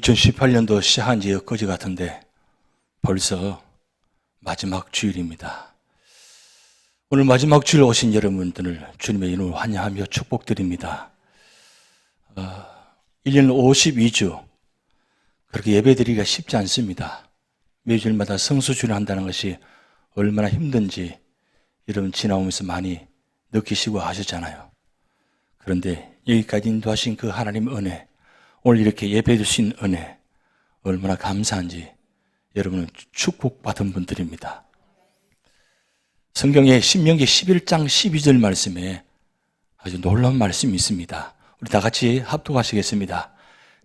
2018년도 시작한 지 엊그제 같은데 벌써 마지막 주일입니다. 오늘 마지막 주일 오신 여러분들을 주님의 이름으로 환영하며 축복드립니다. 1년 52주 그렇게 예배드리기가 쉽지 않습니다. 매주일마다 성수주를 한다는 것이 얼마나 힘든지 여러분 지나오면서 많이 느끼시고 하셨잖아요. 그런데 여기까지 인도하신 그 하나님 은혜, 오늘 이렇게 예배 주신 은혜 얼마나 감사한지 여러분은 축복받은 분들입니다. 성경에 신명기 11장 12절 말씀에 아주 놀라운 말씀이 있습니다. 우리 다 같이 합독하시겠습니다.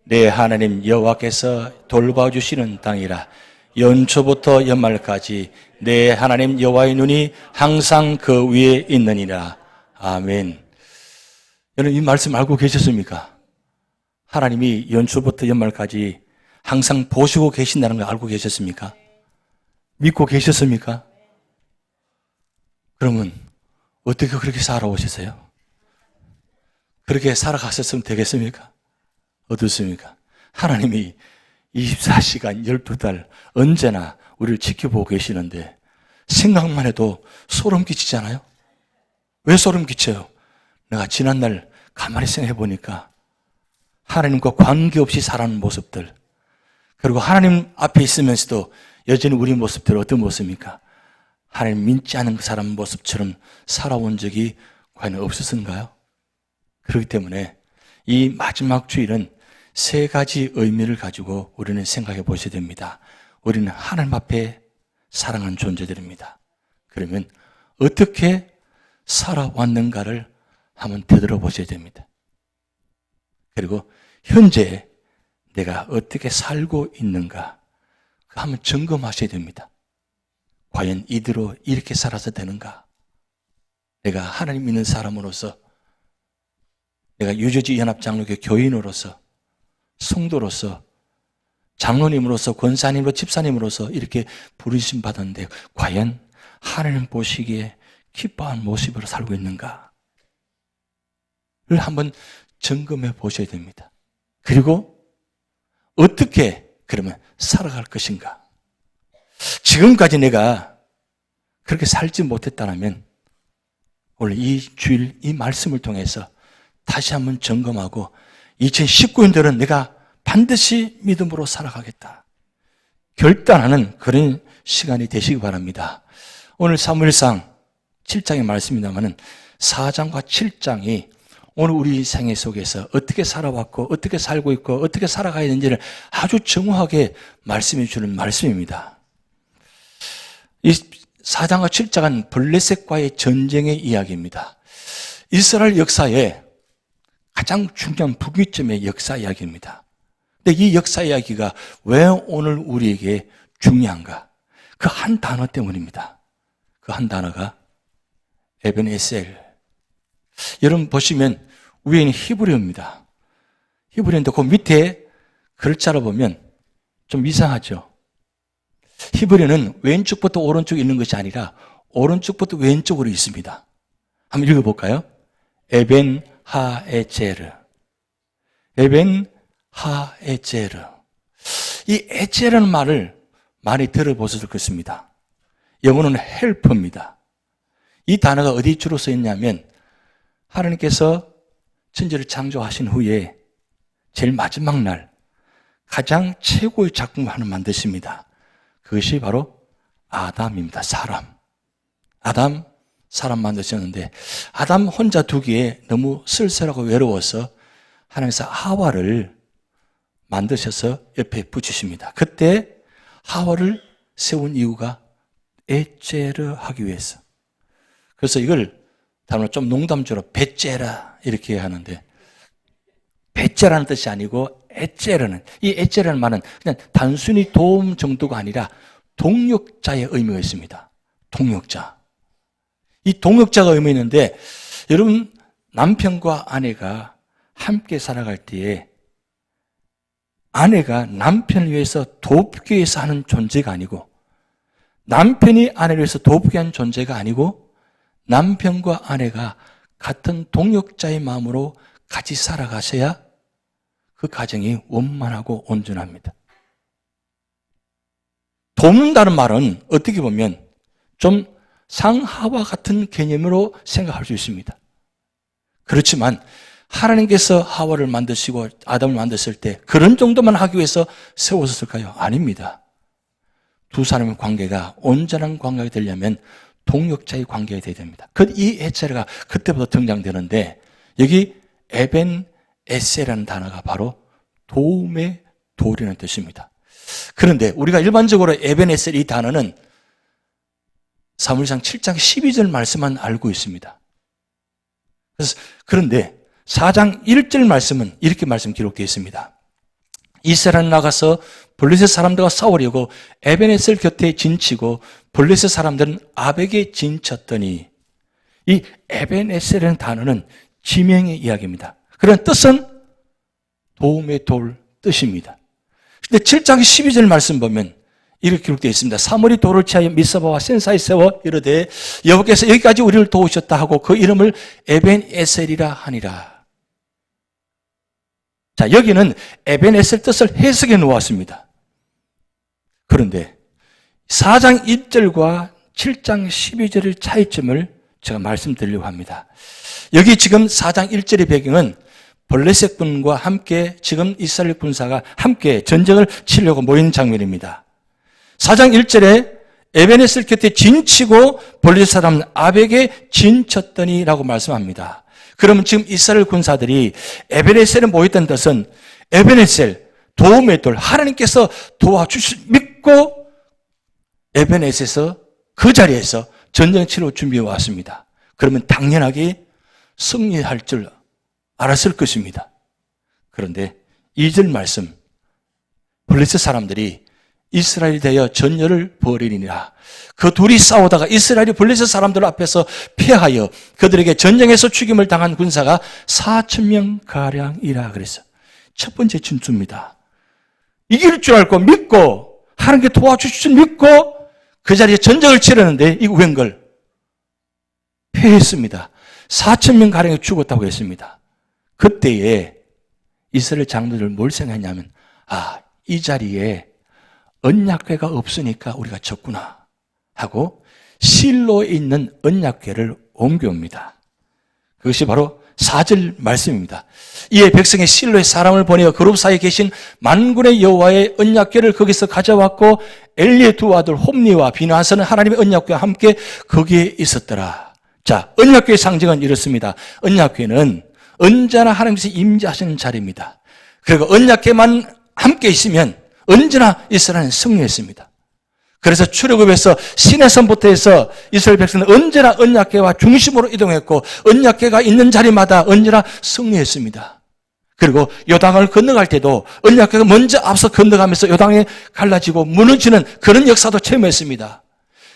내 하나님 여호와께서 돌봐주시는 땅이라 연초부터 연말까지 내 하나님 여호와의 눈이 항상 그 위에 있느니라. 아멘. 여러분 이 말씀 알고 계셨습니까? 하나님이 연초부터 연말까지 항상 보시고 계신다는 걸 알고 계셨습니까? 믿고 계셨습니까? 그러면 어떻게 그렇게 살아오셨어요? 그렇게 살아갔었으면 되겠습니까? 어떻습니까? 하나님이 24시간 12달 언제나 우리를 지켜보고 계시는데 생각만 해도 소름 끼치잖아요? 왜 소름 끼쳐요? 내가 지난날 가만히 생각해 보니까 하나님과 관계없이 살아가는 모습들, 그리고 하나님 앞에 있으면서도 여전히 우리 모습들 어떤 모습입니까? 하나님 믿지 않는 그 사람 모습처럼 살아온 적이 과연 없었는가요? 그렇기 때문에 이 마지막 주일은 세 가지 의미를 가지고 우리는 생각해 보셔야 됩니다. 우리는 하나님 앞에 사랑하는 존재들입니다. 그러면 어떻게 살아왔는가를 한번 되돌아보셔야 됩니다. 그리고 현재 내가 어떻게 살고 있는가 한번 점검하셔야 됩니다. 과연 이대로 이렇게 살아서 되는가? 내가 하나님 믿는 사람으로서, 내가 유저지 연합장로교 교인으로서, 성도로서, 장로님으로서, 권사님으로, 집사님으로서 이렇게 부르심 받았는데 과연 하나님 보시기에 기뻐한 모습으로 살고 있는가를 한번 점검해 보셔야 됩니다. 그리고 어떻게 그러면 살아갈 것인가? 지금까지 내가 그렇게 살지 못했다면 오늘 이 주일 이 말씀을 통해서 다시 한번 점검하고 2019년도는 내가 반드시 믿음으로 살아가겠다 결단하는 그런 시간이 되시기 바랍니다. 오늘 사무엘상 7장의 말씀입니다만 4장과 7장이 오늘 우리 인생 속에서 어떻게 살아왔고 어떻게 살고 있고 어떻게 살아가야 되는지를 아주 정확하게 말씀해 주는 말씀입니다. 이 4장과 7장은 블레셋과의 전쟁의 이야기입니다. 이스라엘 역사에 가장 중요한 분기점의 역사 이야기입니다. 근데 이 역사 이야기가 왜 오늘 우리에게 중요한가? 그 한 단어 때문입니다. 그 한 단어가 에벤에셀. 여러분 보시면 위에는 히브리어입니다. 히브리어인데 그 밑에 글자로 보면 좀 이상하죠. 히브리어는 왼쪽부터 오른쪽 있는 것이 아니라 오른쪽부터 왼쪽으로 있습니다. 한번 읽어볼까요? 에벤 하에제르. 에벤 하에제르. 이 에제르는 말을 많이 들어보셨을 것입니다. 영어는 헬퍼입니다. 이 단어가 어디 주로 쓰였냐면 하나님께서 천지를 창조하신 후에 제일 마지막 날 가장 최고의 작품을 하나 만드십니다. 그것이 바로 아담입니다. 사람 만드셨는데 아담 혼자 두기에 너무 쓸쓸하고 외로워서 하나님께서 하와를 만드셔서 옆에 붙이십니다. 그때 하와를 세운 이유가 에제르 하기 위해서. 그래서 이걸 다만 좀 농담처럼 베째라 이렇게 하는데 베째라는 뜻이 아니고 에제르는, 이 에제르는 말은 그냥 단순히 도움 정도가 아니라 동역자의 의미가 있습니다. 동역자. 이 동역자가 의미 있는데 여러분 남편과 아내가 함께 살아갈 때에 아내가 남편을 위해서 돕기 위해서 하는 존재가 아니고 남편이 아내를 위해서 돕기 하는 존재가 아니고 남편과 아내가 같은 동역자의 마음으로 같이 살아가셔야 그 가정이 원만하고 온전합니다. 돕는다는 말은 어떻게 보면 좀 상하와 같은 개념으로 생각할 수 있습니다. 그렇지만 하나님께서 하와를 만드시고 아담을 만드실 때 그런 정도만 하기 위해서 세우셨을까요? 아닙니다. 두 사람의 관계가 온전한 관계가 되려면 동역자의 관계가 되어야 됩니다. 이 해체가 그때부터 등장되는데 여기 에벤 에셀이라는 단어가 바로 도움의 돌이라는 뜻입니다. 그런데 우리가 일반적으로 에벤 에셀 이 단어는 사무엘상 7장 12절 말씀만 알고 있습니다. 그런데 4장 1절 말씀은 이렇게 말씀 기록되어 있습니다. 이스라엘 나가서 블레셋 사람들과 싸우려고 에벤에셀 곁에 진치고 블레셋 사람들은 아벡에 진쳤더니 이 에벤에셀이라는 단어는 지명의 이야기입니다. 그런 뜻은 도움의 돌 뜻입니다. 근데 7장 12절 말씀 보면 이렇게 기록되어 있습니다. 사물이 돌을 취하여 미스바와 센사에 세워 이르되 여호와께서 여기까지 우리를 도우셨다 하고 그 이름을 에벤에셀이라 하니라. 자, 여기는 에벤에셀 뜻을 해석해 놓았습니다. 그런데 4장 1절과 7장 12절의 차이점을 제가 말씀드리려고 합니다. 여기 지금 4장 1절의 배경은 블레셋 군과 함께 지금 이스라엘 군사가 함께 전쟁을 치려고 모인 장면입니다. 4장 1절에 에벤에셀 곁에 진치고 블레셋 사람은 아벡에 진쳤더니 라고 말씀합니다. 그러면 지금 이스라엘 군사들이 에벤에셀에 모였던 뜻은 에벤에셀, 도움의 돌, 하나님께서 도와주실 믿고 에벤에셀에서 그 자리에서 전쟁 치러 준비해 왔습니다. 그러면 당연하게 승리할 줄 알았을 것입니다. 그런데 2절 말씀, 블레셋 사람들이 이스라엘이 되어 전열을 벌이니라. 그 둘이 싸우다가 이스라엘이 블레셋 사람들 앞에서 패하여 그들에게 전쟁에서 죽임을 당한 군사가 4,000명 가량이라 그랬어요. 첫 번째 진수입니다. 이길 줄 알고 믿고 하나님께 도와주실 줄 믿고 그 자리에 전쟁을 치르는데 이거 웬걸? 패했습니다. 4,000명 가량이 죽었다고 했습니다. 그때에 이스라엘 장로들 뭘 생각했냐면 이 자리에 언약궤가 없으니까 우리가 졌구나 하고 실로에 있는 언약궤를 옮겨옵니다. 그것이 바로 4절 말씀입니다. 이에 백성의 실로에 사람을 보내어 그룹 사이에 계신 만군의 여호와의 언약궤를 거기서 가져왔고 엘리의 두 아들 홈니와 비나하스는 하나님의 언약궤와 함께 거기에 있었더라. 자, 언약궤의 상징은 이렇습니다. 언약궤는 언제나 하나님께서 임재하시는 자리입니다. 그리고 언약궤만 함께 있으면 언제나 이스라엘은 승리했습니다. 그래서 출애굽에서 시내산부터 해서 이스라엘 백성은 언제나 언약궤와 중심으로 이동했고 언약궤가 있는 자리마다 언제나 승리했습니다. 그리고 요단강을 건너갈 때도 언약궤가 먼저 앞서 건너가면서 요단에 갈라지고 무너지는 그런 역사도 체험했습니다.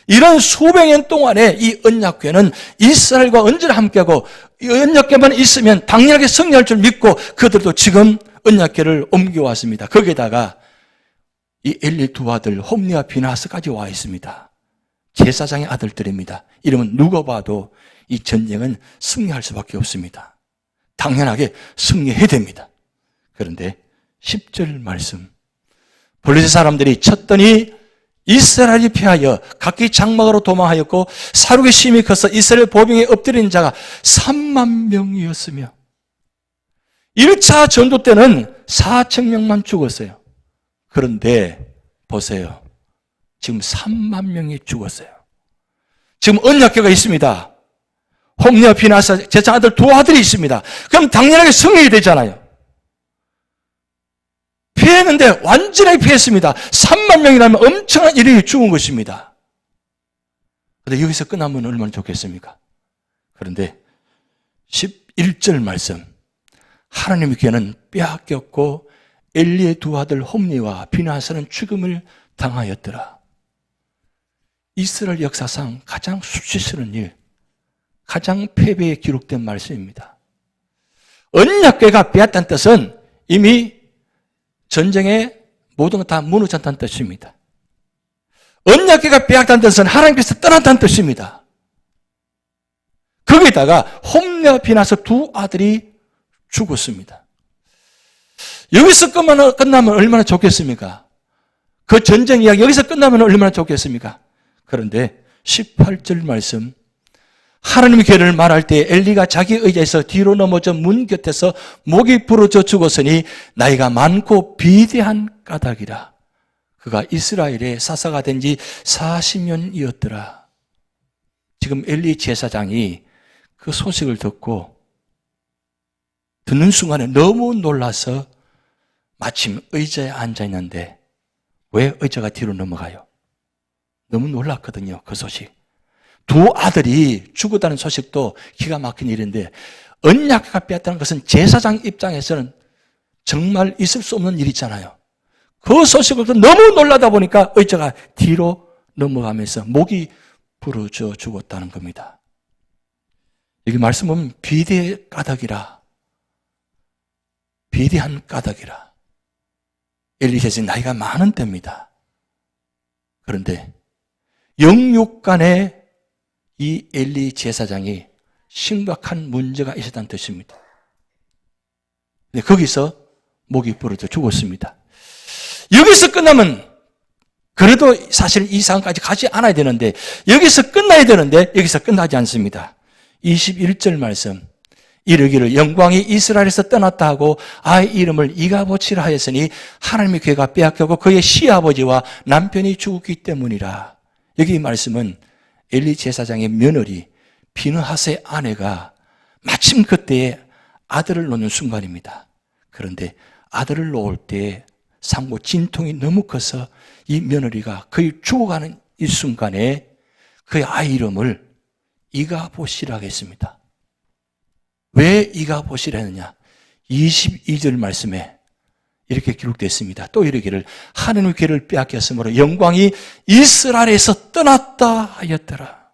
이런 수백 년 동안에 이 언약궤는 이스라엘과 언제나 함께하고 이 언약궤만 있으면 당연하게 승리할 줄 믿고 그들도 지금 언약궤를 옮겨왔습니다. 거기에다가 이 엘리 두 아들 홈니와 비나하스까지 와 있습니다. 제사장의 아들들입니다. 이러면 누가 봐도 이 전쟁은 승리할 수밖에 없습니다. 당연하게 승리해야 됩니다. 그런데 10절 말씀, 블레셋 사람들이 쳤더니 이스라엘이 패하여 각기 장막으로 도망하였고 사륙의 심히 커서 이스라엘 보병에 엎드린 자가 3만 명이었으며 1차 전도 때는 4,000명만 죽었어요. 그런데 보세요. 지금 3만 명이 죽었어요. 지금 언약궤가 있습니다. 홈리와 비나하스 제사장 아들 두 아들이 있습니다. 그럼 당연하게 승리해야 되잖아요. 피했는데 완전히 피했습니다. 3만 명이라면 엄청난 일이 죽은 것입니다. 그런데 여기서 끝나면 얼마나 좋겠습니까? 그런데 11절 말씀, 하나님의 궤는 빼앗겼고 엘리의 두 아들 홈리와 비나하스는 죽음을 당하였더라. 이스라엘 역사상 가장 수치스러운 일, 가장 패배에 기록된 말씀입니다. 언약궤가 빼앗다는 뜻은 이미 전쟁에 모든 것 다 무너졌다는 뜻입니다. 언약궤가 빼앗다는 뜻은 하나님께서 떠났다는 뜻입니다. 거기에다가 홈리와 비나하스 두 아들이 죽었습니다. 여기서 끝나면 얼마나 좋겠습니까? 그 전쟁 이야기 여기서 끝나면 얼마나 좋겠습니까? 그런데 18절 말씀, 하나님의 괴를 말할 때 엘리가 자기 의자에서 뒤로 넘어져 문 곁에서 목이 부러져 죽었으니 나이가 많고 비대한 까닭이라. 그가 이스라엘의 사사가 된 지 40년이었더라. 지금 엘리 제사장이 그 소식을 듣는 순간에 너무 놀라서 마침 의자에 앉아 있는데 왜 의자가 뒤로 넘어가요? 너무 놀랐거든요, 그 소식. 두 아들이 죽었다는 소식도 기가 막힌 일인데 언약궤가 빼앗다는 것은 제사장 입장에서는 정말 있을 수 없는 일이잖아요. 그 소식을 너무 놀라다 보니까 의자가 뒤로 넘어가면서 목이 부러져 죽었다는 겁니다. 여기 말씀 보면 비대한 까닭이라. 비대한 까닭이라. 엘리 제사장이 나이가 많은 때입니다. 그런데 영육간에 이 엘리 제사장이 심각한 문제가 있었다는 뜻입니다. 근데 거기서 목이 부러져 죽었습니다. 여기서 끝나면 그래도 사실 이 상황까지 가지 않아야 되는데 여기서 끝나야 되는데 여기서 끝나지 않습니다. 21절 말씀, 이르기를 영광이 이스라엘에서 떠났다 하고 아이 이름을 이가봇이라 하였으니 하나님의 괴가 빼앗겼고 그의 시아버지와 남편이 죽었기 때문이라. 여기 이 말씀은 엘리 제사장의 며느리 비느하스의 아내가 마침 그때에 아들을 놓는 순간입니다. 그런데 아들을 놓을 때 상고 진통이 너무 커서 이 며느리가 거의 죽어가는 이 순간에 그의 아이 이름을 이가봇이라 했습니다. 왜 이가봇이라 했느냐? 22절 말씀에 이렇게 기록되어 있습니다. 또 이르기를 하나님의 괴를 빼앗겼으므로 영광이 이스라엘에서 떠났다 하였더라.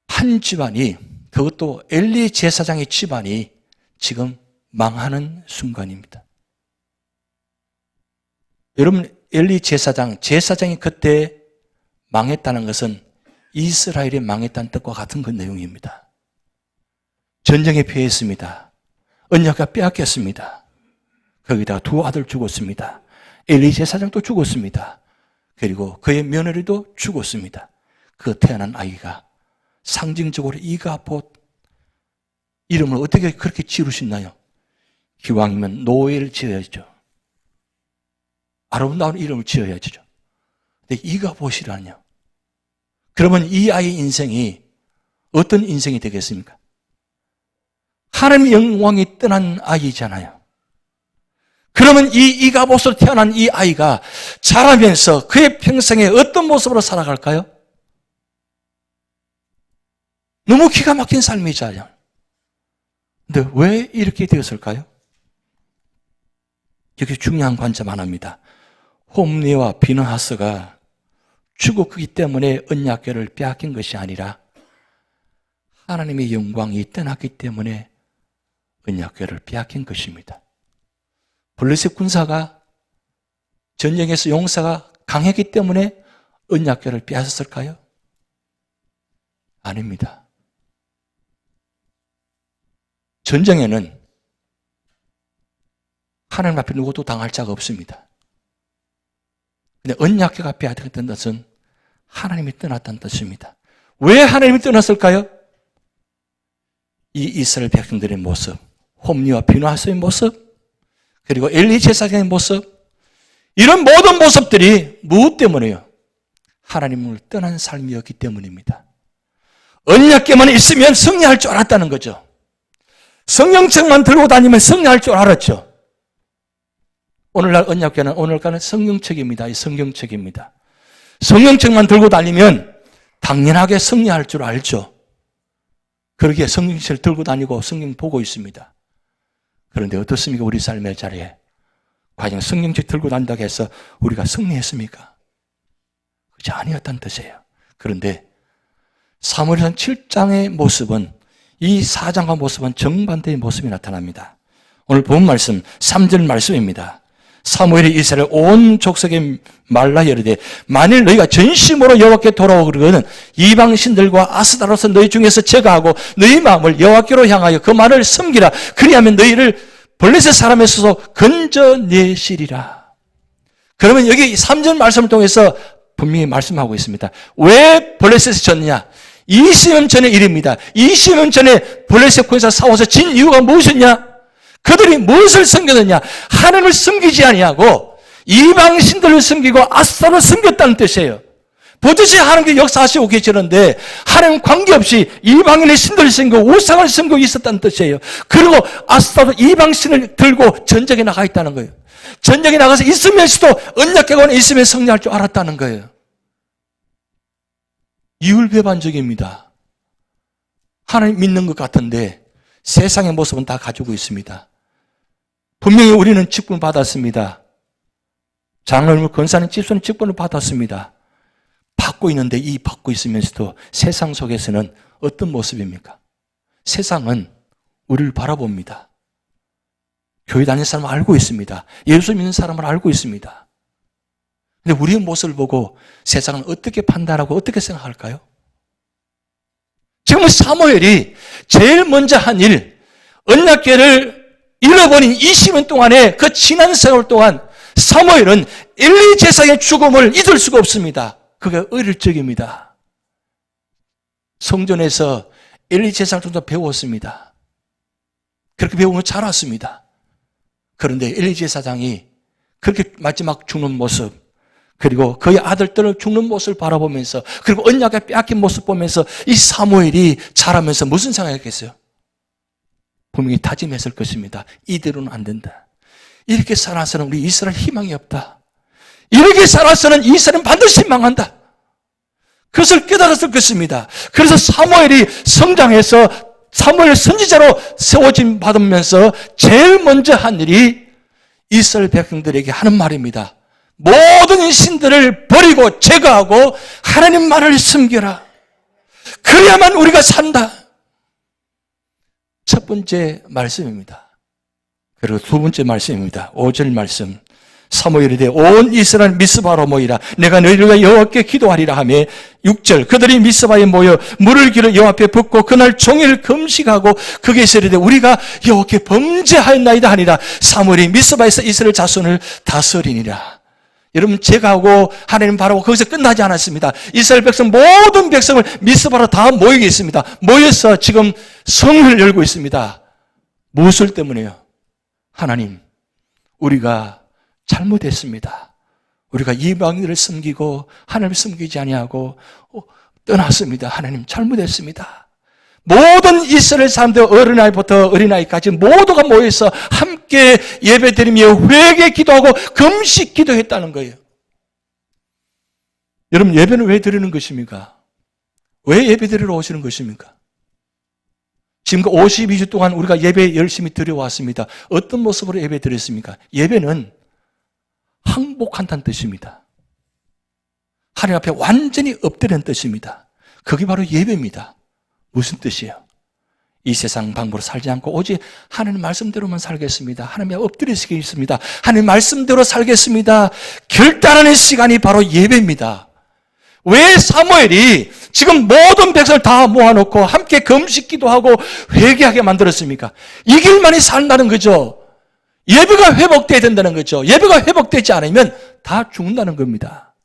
한 집안이, 그것도 엘리 제사장의 집안이 지금 망하는 순간입니다. 여러분, 엘리 제사장이 그때 망했다는 것은 이스라엘이 망했다는 뜻과 같은 그 내용입니다. 전쟁에 패했습니다. 언약궤가 빼앗겼습니다. 거기다가 두 아들 죽었습니다. 엘리 제사장도 죽었습니다. 그리고 그의 며느리도 죽었습니다. 그 태어난 아이가 상징적으로 이가봇 이름을 어떻게 그렇게 지으셨나요? 기왕이면 노예를 지어야죠. 아름다운 이름을 지어야죠. 근데 이가봇이라뇨. 그러면 이 아이의 인생이 어떤 인생이 되겠습니까? 하나님의 영광이 떠난 아이잖아요. 그러면 이 이가봇으로 태어난 이 아이가 자라면서 그의 평생에 어떤 모습으로 살아갈까요? 너무 기가 막힌 삶이잖아요. 근데 왜 이렇게 되었을까요? 여기 중요한 관점 하나입니다. 홈리와 비느하스가 죽었기 때문에 언약궤를 빼앗긴 것이 아니라 하나님의 영광이 떠났기 때문에 언약궤를 빼앗긴 것입니다. 블레셋 군사가 전쟁에서 용사가 강했기 때문에 언약궤를 빼앗았을까요? 아닙니다. 전쟁에는 하나님 앞에 누구도 당할 자가 없습니다. 근데 언약궤가 빼앗겼다는 뜻은 하나님이 떠났다는 뜻입니다. 왜 하나님이 떠났을까요? 이 이스라엘 백성들의 모습, 홈리와 비느하스의 모습, 그리고 엘리 제사장의 모습, 이런 모든 모습들이 무엇 때문에요? 하나님을 떠난 삶이었기 때문입니다. 언약궤만 있으면 승리할 줄 알았다는 거죠. 성령책만 들고 다니면 승리할 줄 알았죠. 오늘날 언약궤는 오늘날은 성령책입니다. 이 성경책입니다. 성령책만 들고 다니면 당연하게 승리할 줄 알죠. 그렇게 성경책을 들고 다니고 성경 보고 있습니다. 그런데 어떻습니까? 우리 삶의 자리에 과연 성경책 들고 다닌다고 해서 우리가 승리했습니까? 그렇지 아니었다는 뜻이에요. 그런데 사무엘상 7장의 모습은 이 4장과 모습은 정반대의 모습이 나타납니다. 오늘 본 말씀 3절 말씀입니다. 사무엘이 이스라엘 온 족속에 말라 이르되 만일 너희가 전심으로 여호와께 돌아오거든 이방 신들과 아스타로스 너희 중에서 제거하고 너희 마음을 여호와께로 향하여 그 말을 섬기라. 그리하면 너희를 블레셋 사람에서도 건져내시리라. 그러면 여기 3절 말씀을 통해서 분명히 말씀하고 있습니다. 왜 블레셋에 졌느냐? 20년 전의 일입니다. 20년 전에 블레셋 군사 싸워서 진 이유가 무엇이었냐? 그들이 무엇을 섬겼느냐? 하나님을 섬기지 아니하고 이방 신들을 섬기고 아스타를 섬겼다는 뜻이에요. 버젓이 하나님께 역사하시고 계시는데 하나님 관계없이 이방인의 신들을 섬기고 우상을 섬기고 있었다는 뜻이에요. 그리고 아스타도 이방 신을 들고 전쟁에 나가 있다는 거예요. 전쟁에 나가서 있으면서도 언약궤관에 있으면 승리할 줄 알았다는 거예요. 이율배반적입니다. 하나님 믿는 것 같은데 세상의 모습은 다 가지고 있습니다. 분명히 우리는 직분을 받았습니다. 장로님을 권사하는 집사는 직분을 받았습니다. 받고 있는데 이 받고 있으면서도 세상 속에서는 어떤 모습입니까? 세상은 우리를 바라봅니다. 교회 다니는 사람은 알고 있습니다. 예수 믿는 사람은 알고 있습니다. 근데 우리의 모습을 보고 세상은 어떻게 판단하고 어떻게 생각할까요? 지금 사무엘이 제일 먼저 한 일, 언약궤를 잃어버린 20년 동안의 그 지난 세월 동안 사무엘은 엘리 제사장의 죽음을 잊을 수가 없습니다. 그게 어릴 적입니다. 성전에서 엘리 제사장 정도 배웠습니다. 그렇게 배우면 자랐습니다. 그런데 엘리 제사장이 그렇게 마지막 죽는 모습, 그리고 그의 아들들을 죽는 모습을 바라보면서, 그리고 언약에 빼앗긴 모습 보면서 이 사무엘이 자라면서 무슨 생각했겠어요? 분명히 다짐했을 것입니다. 이대로는 안 된다. 이렇게 살아서는 우리 이스라엘 희망이 없다. 이렇게 살아서는 이스라엘은 반드시 망한다. 그것을 깨달았을 것입니다. 그래서 사무엘이 성장해서 사무엘 선지자로 세워짐 받으면서 제일 먼저 한 일이 이스라엘 백성들에게 하는 말입니다. 모든 신들을 버리고 제거하고 하나님만을 섬겨라. 그래야만 우리가 산다. 첫 번째 말씀입니다. 그리고 두 번째 말씀입니다. 5절 말씀. 사무엘이 되 온 이스라엘 미스바로 모이라. 내가 너희들과 여호와께 기도하리라 하며 6절 그들이 미스바에 모여 물을 길어 여호와 앞에 붓고 그날 종일 금식하고 거기에서 이르되 우리가 여호와께 범죄하였나이다 하니라. 사무엘이 미스바에서 이스라엘 자손을 다스리니라. 여러분, 제가하고 하나님 바라고 거기서 끝나지 않았습니다. 이스라엘 백성 모든 백성을 미스바로 다 모이게 있습니다. 모여서 지금 성을 열고 있습니다. 무엇을 때문에요? 하나님, 우리가 잘못했습니다. 우리가 이방인들을 섬기고 하나님을 섬기지 아니하고 떠났습니다. 하나님, 잘못했습니다. 모든 이스라엘 사람들 어린아이부터 어린아이까지 모두가 모여서 함께 예배드리며 회개 기도하고 금식 기도했다는 거예요. 여러분, 예배는 왜 드리는 것입니까? 왜 예배 드리러 오시는 것입니까? 지금 52주 동안 우리가 예배 열심히 드려왔습니다. 어떤 모습으로 예배 드렸습니까? 예배는 항복한다는 뜻입니다. 하나님 앞에 완전히 엎드리는 뜻입니다. 그게 바로 예배입니다. 무슨 뜻이에요? 이 세상 방법으로 살지 않고 오직 하나님 말씀대로만 살겠습니다. 하나님의 엎드리시겠습니다. 하나님 말씀대로 살겠습니다. 결단하는 시간이 바로 예배입니다. 왜 사무엘이 지금 모든 백성을 다 모아놓고 함께 금식기도 하고 회개하게 만들었습니까? 이 길만이 산다는 거죠. 예배가 회복돼야 된다는 거죠. 예배가 회복되지 않으면 다 죽는다는 겁니다.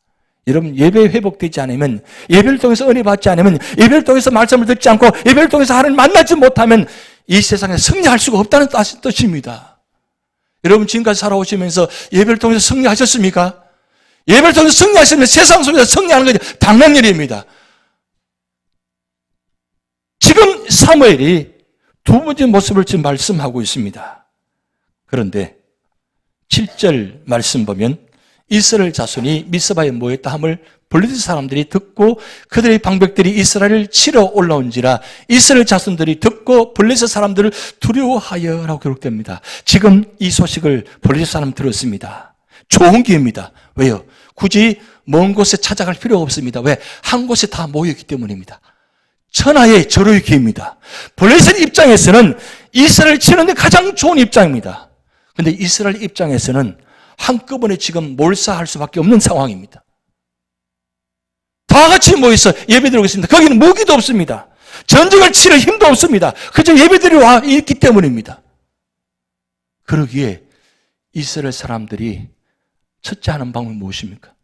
여러분, 예배 회복되지 않으면, 예배를 통해서 은혜 받지 않으면, 예배를 통해서 말씀을 듣지 않고 예배를 통해서 하나님 만나지 못하면 이 세상에 승리할 수가 없다는 뜻입니다. 여러분, 지금까지 살아오시면서 예배를 통해서 승리하셨습니까? 예배를 통해서 승리하시면 세상 속에서 승리하는 것이 당연한 일입니다. 지금 사무엘이 두 번째 모습을 지금 말씀하고 있습니다. 그런데 7절 말씀 보면 이스라엘 자손이 미스바에 모였다 함을 블레셋 사람들이 듣고 그들의 방백들이 이스라엘을 치러 올라온지라 이스라엘 자손들이 듣고 블레셋 사람들을 두려워하여라고 기록됩니다. 지금 이 소식을 블레셋 사람 들었습니다. 좋은 기회입니다. 왜요? 굳이 먼 곳에 찾아갈 필요가 없습니다. 왜? 한 곳에 다 모였기 때문입니다. 천하의 절호의 기회입니다. 블레셋 입장에서는 이스라엘 치는데 가장 좋은 입장입니다. 근데 이스라엘 입장에서는 한꺼번에 지금 몰사할 수밖에 없는 상황입니다. 다 같이 모여서 예배드리고 있습니다. 거기는 무기도 없습니다. 전쟁을 치를 힘도 없습니다. 그저 예배드리러 와 있기 때문입니다. 그러기에 이스라엘 사람들이 첫째 하는 방법이 무엇입니까?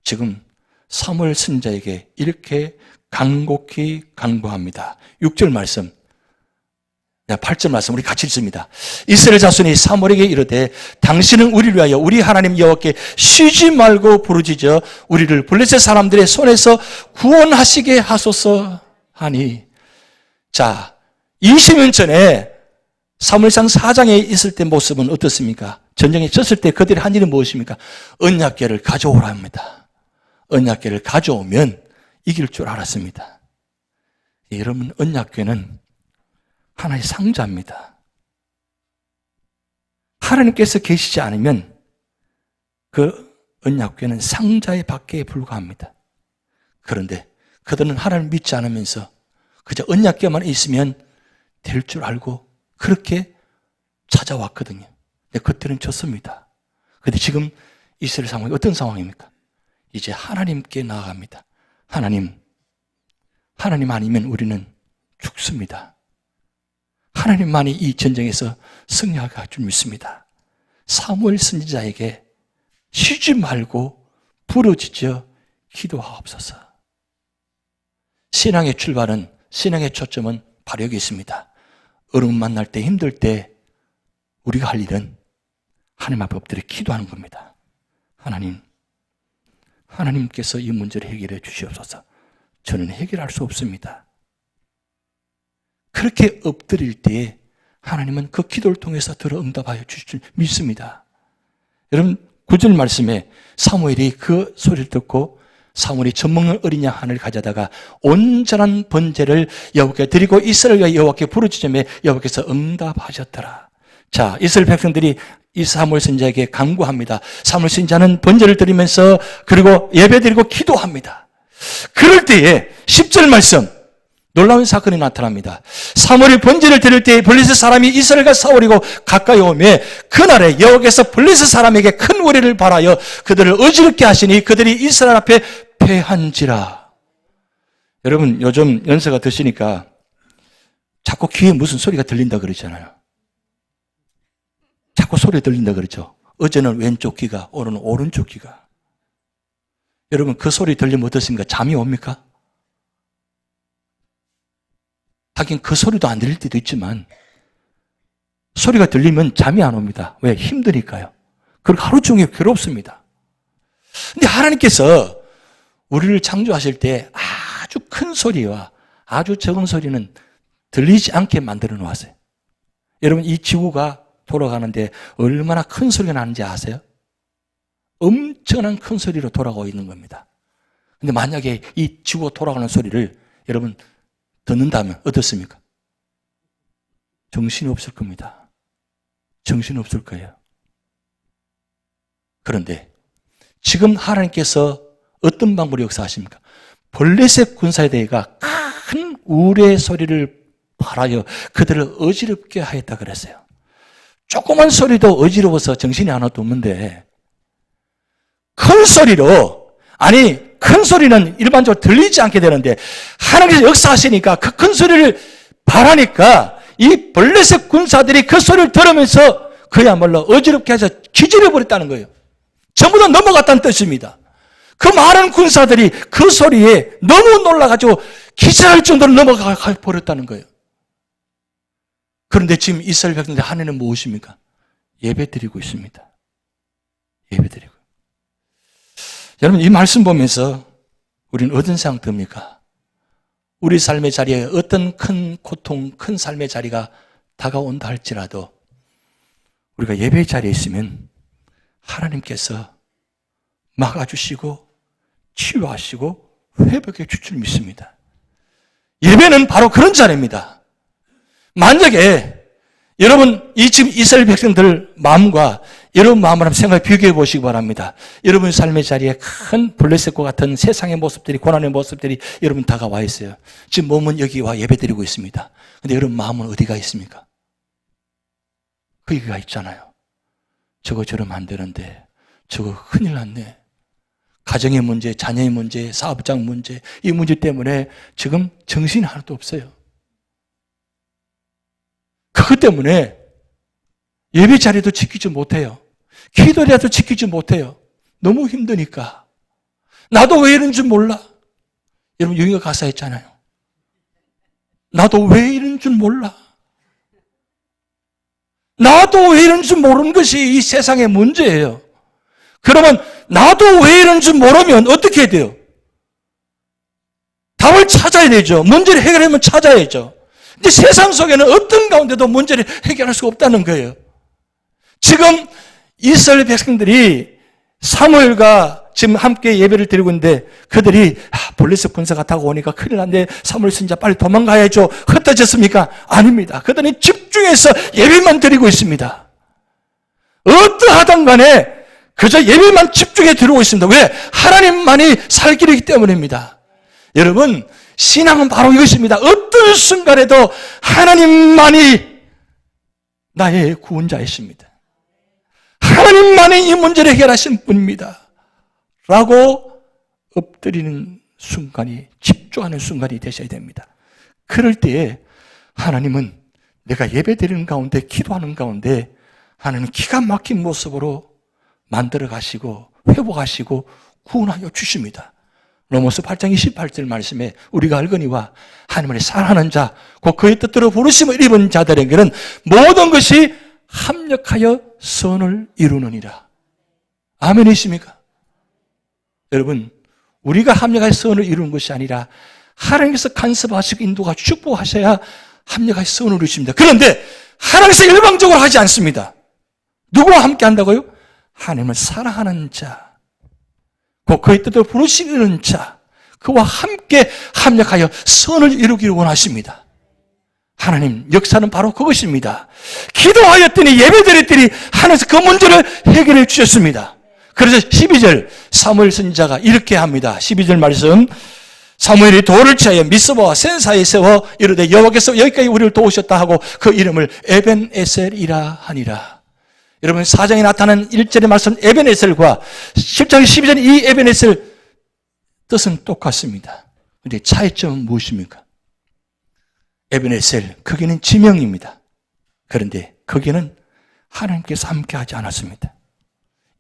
지금 사무엘 선지자에게 이렇게 간곡히 간구합니다. 6절 말씀, 8절 말씀 우리 같이 읽습니다. 이스라엘 자손이 사무엘에게 이르되 당신은 우리를 위하여 우리 하나님 여호와께 쉬지 말고 부르짖어 우리를 블레셋 사람들의 손에서 구원하시게 하소서 하니. 자, 20년 전에 사무엘상 4장에 있을 때 모습은 어떻습니까? 전쟁에 졌을 때 그들이 한 일은 무엇입니까? 언약궤를 가져오라 합니다. 언약궤를 가져오면 이길 줄 알았습니다. 여러분, 언약궤는 하나의 상자입니다. 하나님께서 계시지 않으면 그 언약궤는 상자의 밖에 불과합니다. 그런데 그들은 하나님을 믿지 않으면서 그저 언약궤만 있으면 될 줄 알고 그렇게 찾아왔거든요. 근데 그때는 졌습니다. 그런데 지금 이스라엘 상황이 어떤 상황입니까? 이제 하나님께 나아갑니다. 하나님 아니면 우리는 죽습니다. 하나님만이 이 전쟁에서 승리하게 할 줄 믿습니다. 사무엘 선지자에게 쉬지 말고 부르짖어 기도하옵소서. 신앙의 출발은, 신앙의 초점은 바로 여기 있습니다. 어려움 만날 때, 힘들 때 우리가 할 일은 하나님 앞에 엎드려 기도하는 겁니다. 하나님께서 이 문제를 해결해 주시옵소서. 저는 해결할 수 없습니다. 그렇게 엎드릴 때에 하나님은 그 기도를 통해서 들어 응답하여 주실 줄 믿습니다. 여러분, 9절 말씀에 사무엘이 그 소리를 듣고 사무엘이 젖먹는 어린 양 하나를 가져다가 온전한 번제를 여호와께 드리고 이스라엘 여호와께 부르짖으며 여호와께서 응답하셨더라. 자, 이스라엘 백성들이 이 사무엘 선지자에게 간구합니다. 사무엘 선지자는 번제를 드리면서 그리고 예배드리고 기도합니다. 그럴 때에 10절 말씀, 놀라운 사건이 나타납니다. 사무엘이 번제를 드릴 때 블레셋 사람이 이스라엘과 싸우려고 가까이 오매 그날에 여호와께서 블레셋 사람에게 큰 우레를 발하여 그들을 어지럽게 하시니 그들이 이스라엘 앞에 패한지라. 여러분, 요즘 연세가 드시니까 자꾸 귀에 무슨 소리가 들린다 그러잖아요. 자꾸 소리 들린다 그러죠. 어제는 왼쪽 귀가, 오늘은 오른쪽 귀가. 여러분, 그 소리 들리면 어떻습니까? 잠이 옵니까? 하긴 그 소리도 안 들릴 때도 있지만 소리가 들리면 잠이 안 옵니다. 왜? 힘드니까요. 그리고 하루 종일 괴롭습니다. 근데 하나님께서 우리를 창조하실 때 아주 큰 소리와 아주 적은 소리는 들리지 않게 만들어 놓았어요. 여러분, 이 지구가 돌아가는데 얼마나 큰 소리가 나는지 아세요? 엄청난 큰 소리로 돌아가고 있는 겁니다. 근데 만약에 이 지구가 돌아가는 소리를 여러분 듣는다면 어떻습니까? 정신이 없을 겁니다. 정신이 없을 거예요. 그런데 지금 하나님께서 어떤 방법으로 역사하십니까? 블레셋 군사에 대해가 큰 우레 소리를 발하여 그들을 어지럽게 하였다 그랬어요. 조그만 소리도 어지러워서 정신이 하나도 없는데 큰 소리로, 아니 큰 소리는 일반적으로 들리지 않게 되는데 하나님께서 역사하시니까 그 큰 소리를 발하니까 이 블레셋 군사들이 그 소리를 들으면서 그야말로 어지럽게 해서 기절해 버렸다는 거예요. 전부 다 넘어갔다는 뜻입니다. 그 많은 군사들이 그 소리에 너무 놀라가지고 기절할 정도로 넘어가 버렸다는 거예요. 그런데 지금 이스라엘 백성들 하나님은 무엇입니까? 예배드리고 있습니다. 예배드리고. 여러분, 이 말씀 보면서 우리는 어떤 생각 듭니까? 우리 삶의 자리에 어떤 큰 고통, 큰 삶의 자리가 다가온다 할지라도 우리가 예배의 자리에 있으면 하나님께서 막아주시고 치유하시고 회복해 줄 줄 믿습니다. 예배는 바로 그런 자리입니다. 만약에 여러분, 이 지금 이스라엘 백성들 마음과 여러분 마음을 한번 생각해 비교해 보시기 바랍니다. 여러분 삶의 자리에 큰 블레셋과 같은 세상의 모습들이, 고난의 모습들이 여러분 다가와 있어요. 지금 몸은 여기와 예배드리고 있습니다. 근데 여러분 마음은 어디가 있습니까? 거기가 있잖아요. 저거 저러면 안 되는데 저거 큰일 났네. 가정의 문제, 자녀의 문제, 사업장 문제, 이 문제 때문에 지금 정신이 하나도 없어요. 그것 때문에 예배 자리도 지키지 못해요. 기도라도 지키지 못해요. 너무 힘드니까. 나도 왜 이런 줄 몰라. 여러분 유희가 가사했잖아요. 나도 왜 이런 줄 몰라. 나도 왜 이런 줄 모르는 것이 이 세상의 문제예요. 그러면 나도 왜 이런 줄 모르면 어떻게 해야 돼요? 답을 찾아야 되죠. 문제를 해결하면 찾아야죠. 근데 세상 속에는 어떤 가운데도 문제를 해결할 수가 없다는 거예요. 지금 이스라엘 백성들이 사무엘과 지금 함께 예배를 드리고 있는데 그들이 블레셋 군사가 타고 오니까 큰일 났네. 사무엘 선지자 빨리 도망가야죠. 흩어졌습니까? 아닙니다. 그들은 집중해서 예배만 드리고 있습니다. 어떠하든 간에 그저 예배만 집중해 드리고 있습니다. 왜? 하나님만이 살기르기 때문입니다. 여러분, 신앙은 바로 이것입니다. 어떤 순간에도 하나님만이 나의 구원자이십니다. 하나님만이 이 문제를 해결하신 분입니다. 라고 엎드리는 순간이, 집중하는 순간이 되셔야 됩니다. 그럴 때에 하나님은 내가 예배드리는 가운데, 기도하는 가운데 하나님 기가 막힌 모습으로 만들어 가시고 회복하시고 구원하여 주십니다. 로마서 8장 28절 말씀에 우리가 알거니와 하나님을 사랑하는 자, 곧 그의 뜻대로 부르심을 입은 자들에게는 모든 것이 합력하여 선을 이루느니라. 아멘이십니까? 여러분, 우리가 합력하여 선을 이루는 것이 아니라 하나님께서 간섭하시고 인도가 축복하셔야 합력하여 선을 이루십니다. 그런데 하나님께서 일방적으로 하지 않습니다. 누구와 함께 한다고요? 하나님을 사랑하는 자, 곧 그의 뜻대로 부르시는 자, 그와 함께 합력하여 선을 이루기를 원하십니다. 하나님 역사는 바로 그것입니다. 기도하였더니 예배드렸더니 하나님께서 그 문제를 해결해 주셨습니다. 그래서 12절 사무엘 선지자가 이렇게 합니다. 12절 말씀, 사무엘이 돌을 취하여 미스바와 센 사이에 세워 이르되 여호와께서 여기까지 우리를 도우셨다 하고 그 이름을 에벤에셀이라 하니라. 여러분 4장에 나타난 1절의 말씀 에벤에셀과 10장 12절 이 에벤에셀 뜻은 똑같습니다. 그런데 차이점은 무엇입니까? 에벤에셀, 거기는 지명입니다. 그런데 거기는 하나님께서 함께하지 않았습니다.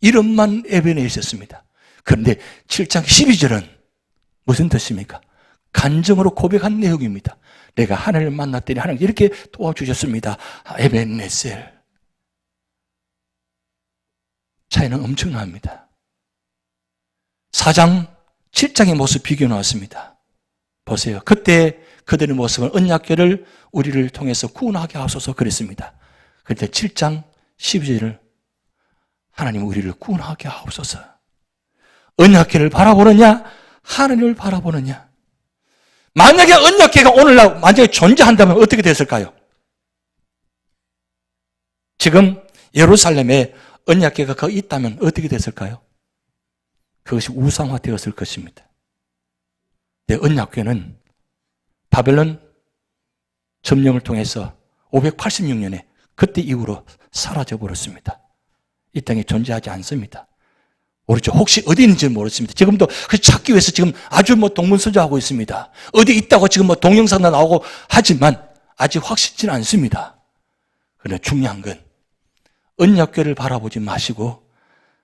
이름만 에벤에 있었습니다. 그런데 7장 12절은 무슨 뜻입니까? 간증으로 고백한 내용입니다. 내가 하나님을 만났더니 하나님 이렇게 도와주셨습니다. 에벤에셀. 차이는 엄청납니다. 4장, 7장의 모습 비교해 놓았습니다. 보세요. 그때 그들의 모습은 언약궤를 우리를 통해서 구원하게 하소서 그랬습니다. 그런데 7장 12절을 하나님 우리를 구원하게 하옵소서. 언약궤를 바라보느냐? 하나님을 바라보느냐? 만약에 언약궤가 오늘날 만약에 존재한다면 어떻게 됐을까요? 지금 예루살렘에 언약궤가 거기 있다면 어떻게 됐을까요? 그것이 우상화되었을 것입니다. 내 언약궤는 바벨론 점령을 통해서 586년에 그때 이후로 사라져버렸습니다. 이 땅에 존재하지 않습니다. 모르죠. 혹시 어디 있는지 모르겠습니다. 지금도 그 찾기 위해서 지금 아주 동분서주하고 있습니다. 어디 있다고 지금 동영상도 나오고 하지만 아직 확실치는 않습니다. 그러나 중요한 건 언약궤를 바라보지 마시고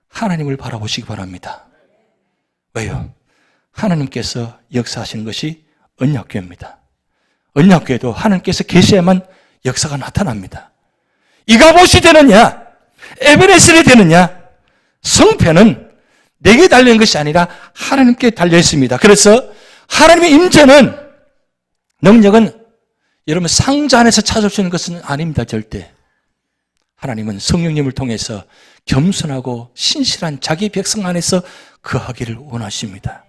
하나님을 바라보시기 바랍니다. 왜요? 하나님께서 역사하시는 것이 언약궤입니다. 언약궤도 하나님께서 계셔야만 역사가 나타납니다. 이가봇이 되느냐, 에베네셀이 되느냐, 성패는 내게 달린 것이 아니라 하나님께 달려 있습니다. 그래서 하나님의 임재는, 능력은 여러분 상자 안에서 찾을 수 있는 것은 아닙니다. 절대. 하나님은 성령님을 통해서 겸손하고 신실한 자기 백성 안에서 거하기를 원하십니다.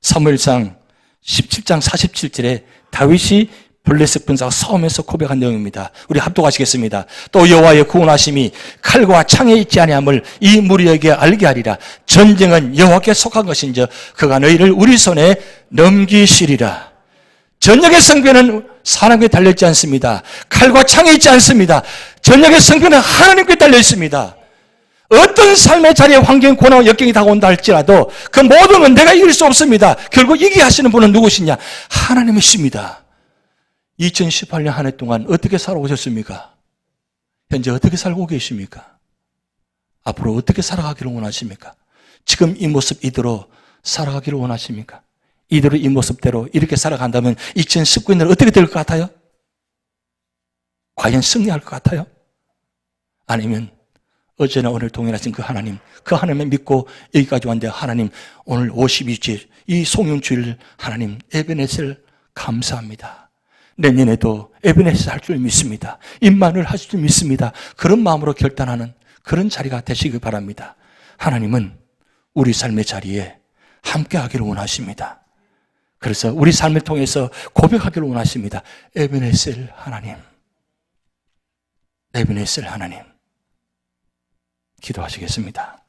사무엘상 17장 47절에 다윗이 블레셋 군사가 싸우면서 고백한 내용입니다. 우리 합독하시겠습니다. 또 여호와의 구원하심이 칼과 창에 있지 아니함을 이 무리에게 알게 하리라. 전쟁은 여호와께 속한 것인지 그가 너희를 우리 손에 넘기시리라. 전쟁의 성패는 사람에게 달려있지 않습니다. 칼과 창에 있지 않습니다. 전쟁의 성패는 하나님께 달려 있습니다. 어떤 삶의 자리에 환경, 고난과 역경이 다가온다 할지라도 그 모든 건 내가 이길 수 없습니다. 결국 이기게 하시는 분은 누구시냐? 하나님이십니다. 2018년 한 해 동안 어떻게 살아오셨습니까? 현재 어떻게 살고 계십니까? 앞으로 어떻게 살아가기를 원하십니까? 지금 이 모습 이대로 살아가기를 원하십니까? 이대로 이 모습대로 이렇게 살아간다면 2019년은 어떻게 될 것 같아요? 과연 승리할 것 같아요? 아니면 어제나 오늘 동일하신 그 하나님을 믿고 여기까지 왔는데 하나님 오늘 52주일 이 송영주일 하나님 에베네셀 감사합니다. 내년에도 에베네셀 할 줄 믿습니다. 임만을 할 줄 믿습니다. 그런 마음으로 결단하는 그런 자리가 되시길 바랍니다. 하나님은 우리 삶의 자리에 함께 하기를 원하십니다. 그래서 우리 삶을 통해서 고백하기를 원하십니다. 에베네셀 하나님, 에베네셀 하나님. 기도하시겠습니다.